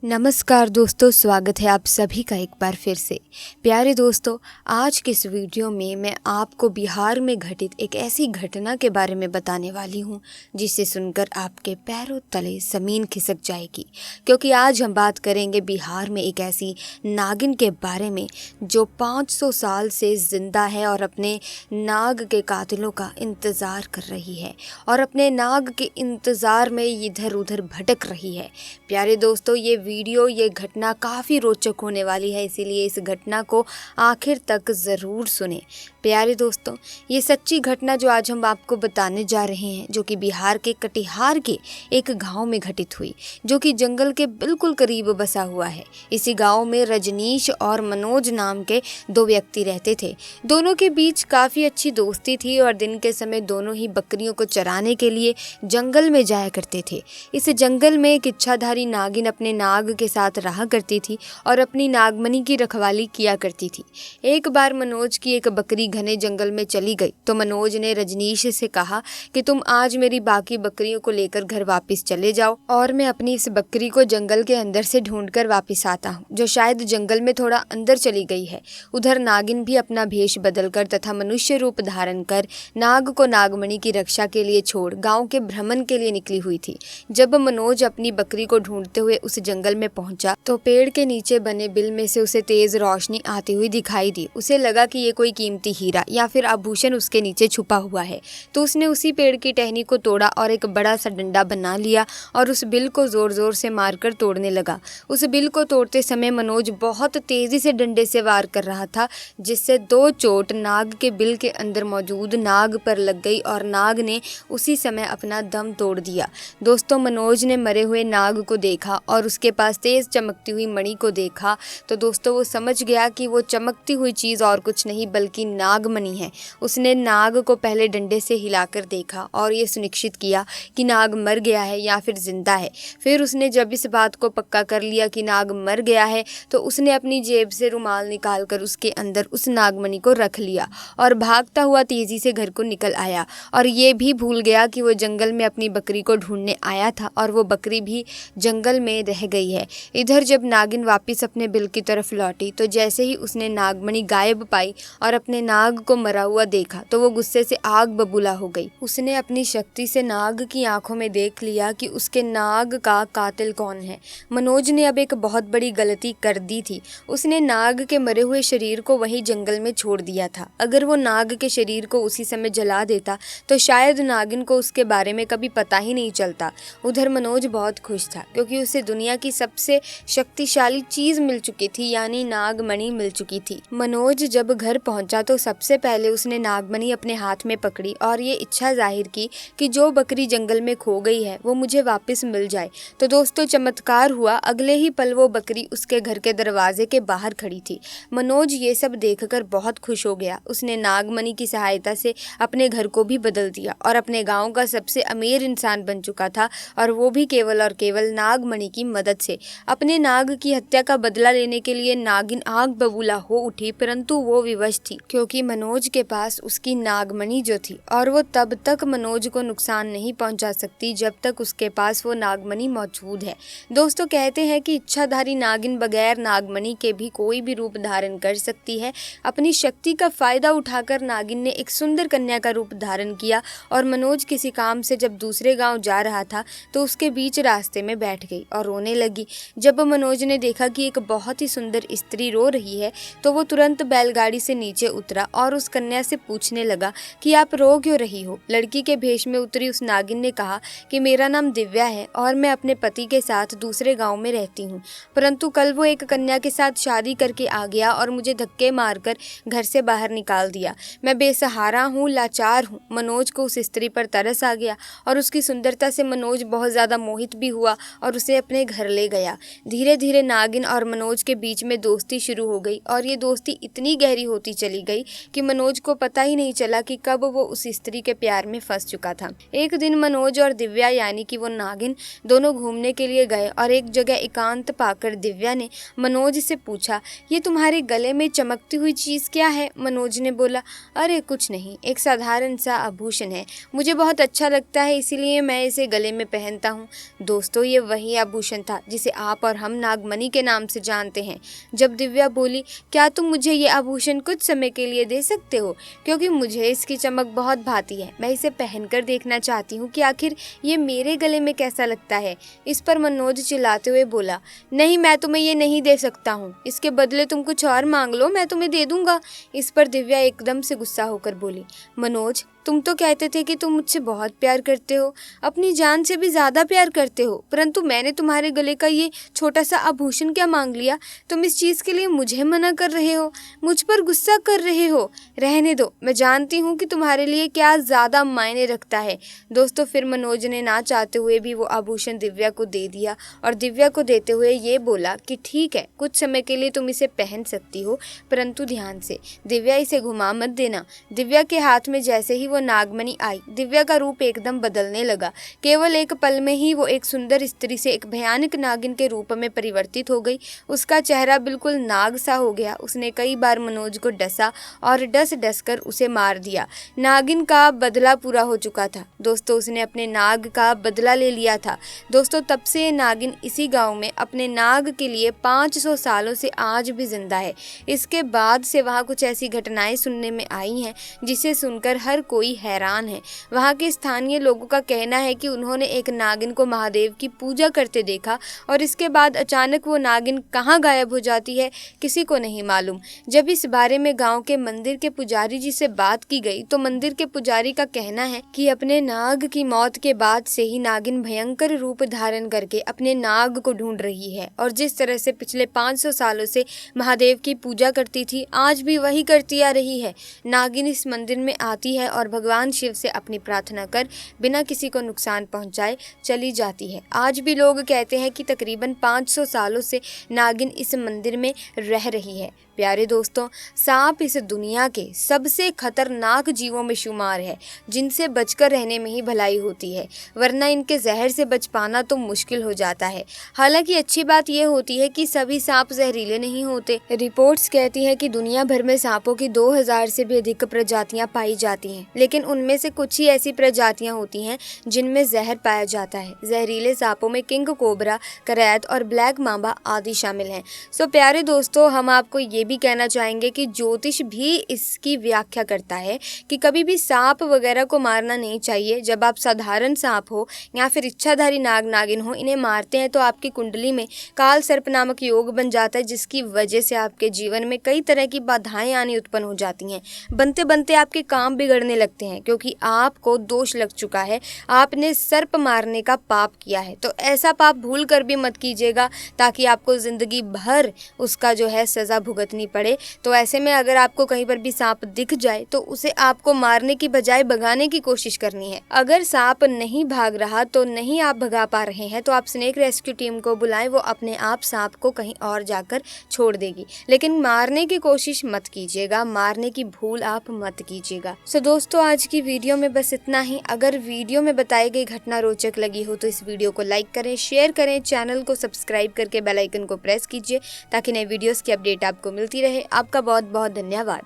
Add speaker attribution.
Speaker 1: नमस्कार दोस्तों, स्वागत है आप सभी का एक बार फिर से। प्यारे दोस्तों, आज के इस वीडियो में मैं आपको बिहार में घटित एक ऐसी घटना के बारे में बताने वाली हूं जिसे सुनकर आपके पैरों तले ज़मीन खिसक जाएगी। क्योंकि आज हम बात करेंगे बिहार में एक ऐसी नागिन के बारे में जो 500 साल से ज़िंदा है और अपने नाग के कातिलों का इंतज़ार कर रही है और अपने नाग के इंतज़ार में इधर उधर भटक रही है। प्यारे दोस्तों, ये घटना काफ़ी रोचक होने वाली है, इसीलिए इस घटना को आखिर तक ज़रूर सुने। प्यारे दोस्तों, ये सच्ची घटना जो आज हम आपको बताने जा रहे हैं, जो कि बिहार के कटिहार के एक गांव में घटित हुई, जो कि जंगल के बिल्कुल करीब बसा हुआ है। इसी गांव में रजनीश और मनोज नाम के दो व्यक्ति रहते थे। दोनों के बीच काफ़ी अच्छी दोस्ती थी और दिन के समय दोनों ही बकरियों को चराने के लिए जंगल में जाया करते थे। इस जंगल में एक इच्छाधारी नागिन अपने नाग के साथ रहा करती थी और अपनी नागमणि की रखवाली किया करती थी। एक बार मनोज की एक बकरी घने जंगल में चली गई तो मनोज ने रजनीश से कहा कि तुम आज मेरी बाकी बकरियों को लेकर घर वापस चले जाओ और मैं अपनी इस बकरी को जंगल के अंदर से ढूंढकर वापस आता हूँ, जो शायद जंगल में थोड़ा अंदर चली गई है। उधर नागिन भी अपना भेष बदलकर तथा मनुष्य रूप धारण कर नाग को नागमणि की रक्षा के लिए छोड़ गाँव के भ्रमण के लिए निकली हुई थी। जब मनोज अपनी बकरी को ढूंढते हुए उस जंगल में पहुंचा तो पेड़ के नीचे बने बिल में से उसे तेज रोशनी आती हुई दिखाई दी। उसे लगा कि ये कोई कीमती हीरा या फिर आभूषण उसके नीचे छुपा हुआ है, तो उसने उसी पेड़ की टहनी को तोड़ा और एक बड़ा सा डंडा बना लिया और उस बिल को जोर जोर से मारकर तोड़ने लगा। उस बिल को तोड़ते समय मनोज बहुत तेजी से डंडे से वार कर रहा था, जिससे दो चोट नाग के बिल के अंदर मौजूद नाग पर लग गई और नाग ने उसी समय अपना दम तोड़ दिया। दोस्तों, मनोज ने मरे हुए नाग को देखा और उसके पास तेज चमकती हुई मणि को देखा तो दोस्तों वो समझ गया कि वो चमकती हुई चीज़ और कुछ नहीं बल्कि नागमणि है। उसने नाग को पहले डंडे से हिलाकर देखा और ये सुनिश्चित किया कि नाग मर गया है या फिर जिंदा है। फिर उसने जब इस बात को पक्का कर लिया कि नाग मर गया है तो उसने अपनी जेब से रुमाल निकालकर उसके अंदर उस नागमणि को रख लिया और भागता हुआ तेजी से घर को निकल आया और ये भी भूल गया कि वो जंगल में अपनी बकरी को ढूंढने आया था और वो बकरी भी जंगल में रह गई है। इधर जब नागिन वापस अपने बिल की तरफ लौटी तो जैसे ही उसने नागमणि गायब पाई और अपने नाग को मरा हुआ देखा तो वो गुस्से से आग बबूला हो गई। उसने अपनी शक्ति से नाग की आंखों में देख लिया कि उसके नाग का कातिल कौन है। मनोज ने अब एक बहुत बड़ी गलती कर दी थी। उसने नाग के मरे हुए शरीर को वहीं जंगल में छोड़ दिया था। अगर वो नाग के शरीर को उसी समय जला देता तो शायद नागिन को उसके बारे में कभी पता ही नहीं चलता। उधर मनोज बहुत खुश था क्योंकि उसे दुनिया की सबसे शक्तिशाली चीज मिल चुकी थी, यानी नागमणि मिल चुकी थी। मनोज जब घर पहुंचा तो सबसे पहले उसने नागमणि अपने हाथ में पकड़ी और ये इच्छा जाहिर की कि जो बकरी जंगल में खो गई है वो मुझे वापस मिल जाए। तो दोस्तों, चमत्कार हुआ। अगले ही पल वो बकरी उसके घर के दरवाजे के बाहर खड़ी थी। मनोज ये सब देखकर बहुत खुश हो गया। उसने नागमणि की सहायता से अपने घर को भी बदल दिया और अपने गाँव का सबसे अमीर इंसान बन चुका था, और वो भी केवल और केवल नागमणि की मदद से। अपने नाग की हत्या का बदला लेने के लिए नागिन आग बबूला हो उठी, परंतु वो विवश थी क्योंकि मनोज के पास उसकी नागमणि जो थी और वो तब तक मनोज को नुकसान नहीं पहुंचा सकती जब तक उसके पास वो नागमणि मौजूद है। दोस्तों, कहते हैं कि इच्छाधारी नागिन बगैर नागमणि के भी कोई भी रूप धारण कर सकती है। अपनी शक्ति का फायदा उठाकर नागिन ने एक सुंदर कन्या का रूप धारण किया और मनोज किसी काम से जब दूसरे गाँव जा रहा था तो उसके बीच रास्ते में बैठ गई और रोने लगी। जब मनोज ने देखा कि एक बहुत ही सुंदर स्त्री रो रही है तो वो तुरंत बैलगाड़ी से नीचे उतरा और उस कन्या से पूछने लगा कि आप रो क्यों रही हो। लड़की के भेष में उतरी उस नागिन ने कहा कि मेरा नाम दिव्या है और मैं अपने पति के साथ दूसरे गांव में रहती हूँ, परंतु कल वो एक कन्या के साथ शादी करके आ गया और मुझे धक्के मारकर घर से बाहर निकाल दिया। मैं बेसहारा हूँ, लाचार हूँ। मनोज को उस स्त्री पर तरस आ गया और उसकी सुंदरता से मनोज बहुत ज़्यादा मोहित भी हुआ और उसे अपने घर ले गया। धीरे धीरे नागिन और मनोज के बीच में दोस्ती शुरू हो गई और ये दोस्ती इतनी गहरी होती चली गई कि मनोज को पता ही नहीं चला कि कब वो उस स्त्री के प्यार में फंस चुका था। एक दिन मनोज और दिव्या यानी कि वो नागिन दोनों घूमने के लिए गए और एक जगह एकांत पाकर दिव्या ने मनोज से पूछा, ये तुम्हारे गले में चमकती हुई चीज़ क्या है? मनोज ने बोला, अरे कुछ नहीं, एक साधारण सा आभूषण है, मुझे बहुत अच्छा लगता है इसीलिए मैं इसे गले में पहनता हूँ। दोस्तों, ये वही आभूषण था जिसे आप और हम नागमणि के नाम से जानते हैं। जब दिव्या बोली, क्या तुम मुझे ये आभूषण कुछ समय के लिए दे सकते हो, क्योंकि मुझे इसकी चमक बहुत भाती है। मैं इसे पहनकर देखना चाहती हूँ कि आखिर ये मेरे गले में कैसा लगता है। इस पर मनोज चिल्लाते हुए बोला, नहीं, मैं तुम्हें ये नहीं दे सकता हूँ, इसके बदले तुम कुछ और मांग लो, मैं तुम्हें दे दूंगा। इस पर दिव्या एकदम से गुस्सा होकर बोली, मनोज, तुम तो कहते थे कि तुम मुझसे बहुत प्यार करते हो, अपनी जान से भी ज्यादा प्यार करते हो, परंतु मैंने तुम्हारे गले का ये छोटा सा आभूषण क्या मांग लिया? तुम इस चीज के लिए मुझे मना कर रहे हो, मुझ पर गुस्सा कर रहे हो। रहने दो, मैं जानती हूँ कि तुम्हारे लिए क्या ज्यादा मायने रखता है। दोस्तों, फिर मनोज ने ना चाहते हुए भी वो आभूषण दिव्या को दे दिया और दिव्या को देते हुए ये बोला कि ठीक है, कुछ समय के लिए तुम इसे पहन सकती हो, परंतु ध्यान से, दिव्या इसे घुमा मत देना। दिव्या के हाथ में जैसे ही वो नागमणि आई, दिव्या का रूप एकदम बदलने लगा। केवल एक पल में ही वो एक सुंदर स्त्री से एक भयानक नागिन के रूप में परिवर्तित हो गई। उसका चेहरा बिल्कुल नाग सा हो गया। उसने कई बार मनोज को डसा और डस डस कर उसे मार दिया। नागिन का बदला पूरा हो चुका था। दोस्तों, उसने अपने नाग का बदला ले लिया था। दोस्तों, तब से ये नागिन इसी गांव में अपने नाग के लिए 500 सालों से आज भी जिंदा है। इसके बाद से वहाँ कुछ ऐसी घटनाएं सुनने में आई हैं जिसे सुनकर हर कोई हैरान है। वहाँ के स्थानीय लोगों का कहना है कि उन्होंने एक नागिन को महादेव की पूजा करते देखा और इसके बाद अचानक वो नागिन कहाँ गायब हो जाती है, किसी को नहीं मालूम। जब इस बारे में गांव के मंदिर के पुजारी जी से बात की गई तो मंदिर के पुजारी का कहना है कि अपने नाग की मौत के बाद से ही नागिन भयंकर रूप धारण करके अपने नाग को ढूंढ रही है और जिस तरह से पिछले 500 सालों से महादेव की पूजा करती थी, आज भी वही करती आ रही है। नागिन इस मंदिर में आती है और भगवान शिव से अपनी प्रार्थना कर बिना किसी को नुकसान पहुंचाए चली जाती है। आज भी लोग कहते हैं कि तकरीबन 500 सालों से नागिन इस मंदिर में रह रही है। प्यारे दोस्तों, सांप इस दुनिया के सबसे खतरनाक जीवों में शुमार है, जिनसे बचकर रहने में ही भलाई होती है, वरना इनके जहर से बच पाना तो मुश्किल हो जाता है। हालांकि अच्छी बात यह होती है कि सभी सांप जहरीले नहीं होते। रिपोर्ट्स कहती हैं कि दुनिया भर में सांपों की 2000 से भी अधिक प्रजातियां पाई जाती हैं, लेकिन उनमें से कुछ ही ऐसी प्रजातियां होती हैं जिनमें जहर पाया जाता है। जहरीले सांपों में किंग कोबरा, करैत और ब्लैक मांबा आदि शामिल हैं। सो प्यारे दोस्तों, हम आपको ये भी कहना चाहेंगे कि ज्योतिष भी इसकी व्याख्या करता है कि कभी भी सांप वगैरह को मारना नहीं चाहिए। जब आप साधारण सांप हो या फिर इच्छाधारी नाग नागिन हो, इन्हें मारते हैं तो आपकी कुंडली में काल सर्प नामक योग बन जाता है, जिसकी वजह से आपके जीवन में कई तरह की बाधाएं आनी उत्पन्न हो जाती हैं। बनते बनते आपके काम बिगड़ने लगते हैं, क्योंकि आपको दोष लग चुका है, आपने सर्प मारने का पाप किया है। तो ऐसा पाप भूल कर भी मत कीजिएगा, ताकि आपको जिंदगी भर उसका जो है सजा भुगतनी पड़े। तो ऐसे में अगर आपको कहीं पर भी सांप दिख जाए तो उसे आपको मारने की बजाय भगाने की कोशिश करनी है। अगर सांप नहीं भाग रहा, तो नहीं आप भगा पा रहे हैं, तो आप स्नेक रेस्क्यू टीम को बुलाएं, वो अपने आप सांप को कहीं और जाकर छोड़ देगी। लेकिन मारने की कोशिश मत कीजिएगा, मारने की भूल आप मत कीजिएगा। सो दोस्तों, आज की वीडियो में बस इतना ही। अगर वीडियो में बताई गई घटना रोचक लगी हो तो इस वीडियो को लाइक करें, शेयर करें, चैनल को सब्सक्राइब करके बेल आइकन को प्रेस कीजिए ताकि नए वीडियोस की अपडेट आपको मिलती रहे। आपका बहुत बहुत धन्यवाद।